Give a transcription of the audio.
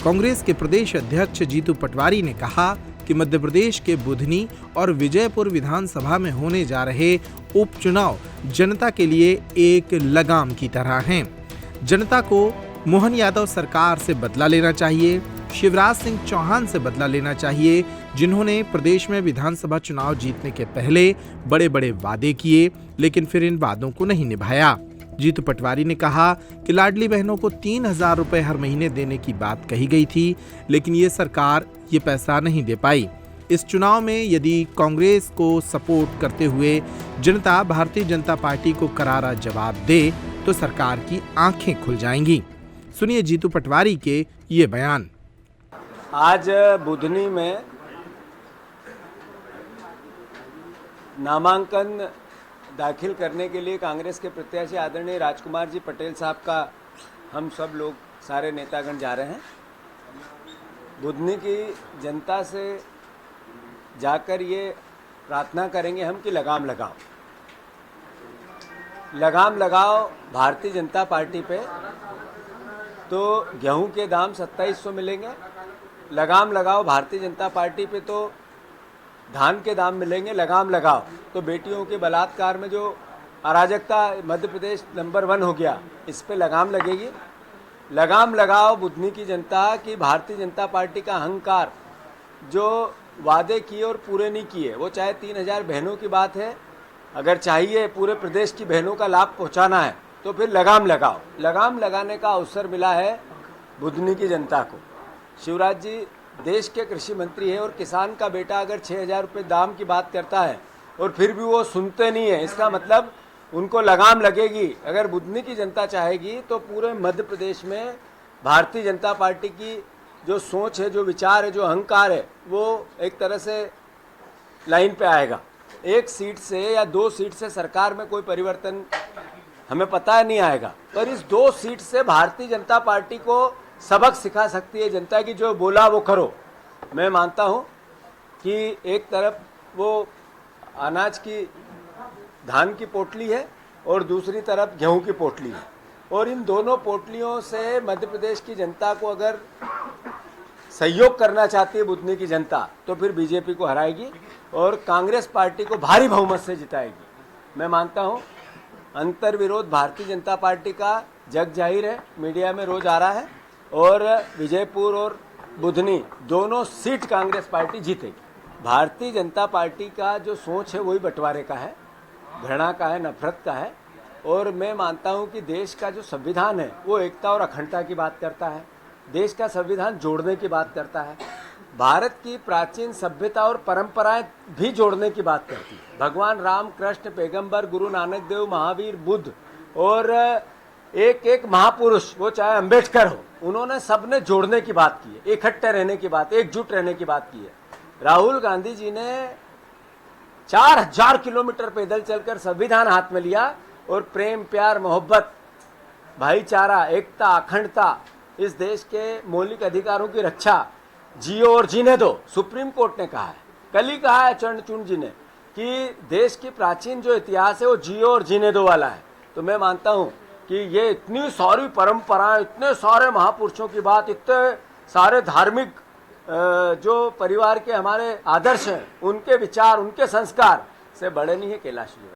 कांग्रेस के प्रदेश अध्यक्ष जीतू पटवारी ने कहा कि मध्य प्रदेश के बुधनी और विजयपुर विधानसभा में होने जा रहे उपचुनाव जनता के लिए एक लगाम की तरह हैं। जनता को मोहन यादव सरकार से बदला लेना चाहिए, शिवराज सिंह चौहान से बदला लेना चाहिए, जिन्होंने प्रदेश में विधानसभा चुनाव जीतने के पहले बड़े बड़े वादे किए लेकिन फिर इन वादों को नहीं निभाया। जीतू पटवारी ने कहा कि लाडली बहनों को 3,000 रुपए हर महीने देने की बात कही गई थी, लेकिन ये सरकार ये पैसा नहीं दे पाई। इस चुनाव में यदि कांग्रेस को सपोर्ट करते हुए जनता भारतीय जनता पार्टी को करारा जवाब दे तो सरकार की आंखें खुल जाएंगी। सुनिए जीतू पटवारी के ये बयान। आज बुधनी में नामांकन दाखिल करने के लिए कांग्रेस के प्रत्याशी आदरणीय राजकुमार जी पटेल साहब का हम सब लोग सारे नेतागण जा रहे हैं। बुधनी की जनता से जाकर ये प्रार्थना करेंगे हम कि लगाम लगाओ, लगाम लगाओ भारतीय जनता पार्टी पे। तो गेहूं के दाम 2700 मिलेंगे। लगाम लगाओ भारतीय जनता पार्टी पे तो धान के दाम मिलेंगे। लगाम लगाओ तो बेटियों के बलात्कार में जो अराजकता मध्य प्रदेश नंबर 1 हो गया, इस पे लगाम लगेगी। लगाम लगाओ बुधनी की जनता की भारतीय जनता पार्टी का अहंकार, जो वादे किए और पूरे नहीं किए, वो चाहे 3,000 बहनों की बात है, अगर चाहिए पूरे प्रदेश की बहनों का लाभ पहुंचाना है तो फिर लगाम लगाओ। लगाम लगाने का अवसर मिला है बुधनी की जनता को। शिवराज जी देश के कृषि मंत्री है और किसान का बेटा अगर 6,000 रुपये दाम की बात करता है और फिर भी वो सुनते नहीं है, इसका मतलब उनको लगाम लगेगी। अगर बुधनी की जनता चाहेगी तो पूरे मध्य प्रदेश में भारतीय जनता पार्टी की जो सोच है, जो विचार है, जो अहंकार है, वो एक तरह से लाइन पे आएगा। 1 सीट से या 2 सीट से सरकार में कोई परिवर्तन हमें पता नहीं आएगा, पर इस 2 सीट से भारतीय जनता पार्टी को सबक सिखा सकती है जनता की। जो बोला वो करो। मैं मानता हूँ कि एक तरफ वो अनाज की धान की पोटली है और दूसरी तरफ गेहूं की पोटली है, और इन दोनों पोटलियों से मध्य प्रदेश की जनता को अगर सहयोग करना चाहती है बुधनी की जनता तो फिर बीजेपी को हराएगी और कांग्रेस पार्टी को भारी बहुमत से जिताएगी। मैं मानता हूँ अंतर्विरोध भारतीय जनता पार्टी का जग जाहिर है, मीडिया में रोज आ रहा है, और विजयपुर और बुधनी दोनों सीट कांग्रेस पार्टी जीतेगी। भारतीय जनता पार्टी का जो सोच है वही बंटवारे का है, घृणा का है, नफरत का है। और मैं मानता हूं कि देश का जो संविधान है वो एकता और अखंडता की बात करता है। देश का संविधान जोड़ने की बात करता है। भारत की प्राचीन सभ्यता और परंपराएं भी जोड़ने की बात करती है। भगवान राम, कृष्ण, पैगंबर, गुरु नानक देव, महावीर, बुद्ध और एक एक महापुरुष, वो चाहे अंबेडकर हो, उन्होंने सबने जोड़ने की बात की है, इकट्ठे रहने की बात, एकजुट रहने की बात की है। राहुल गांधी जी ने 4,000 किलोमीटर पैदल चलकर संविधान हाथ में लिया और प्रेम, प्यार, मोहब्बत, भाईचारा, एकता, अखंडता, इस देश के मौलिक अधिकारों की रक्षा जियो और जीने दो, सुप्रीम कोर्ट ने कहा है। कल ही कहा है चंद्रचूड़ जी ने कि देश की प्राचीन जो इतिहास है वो जियो और जीने दो वाला है। तो मैं मानता हूं कि ये इतनी सारी परंपराएं, इतने सारे महापुरुषों की बात, इतने सारे धार्मिक जो परिवार के हमारे आदर्श हैं, उनके विचार, उनके संस्कार से बड़े नहीं है कैलाश जी।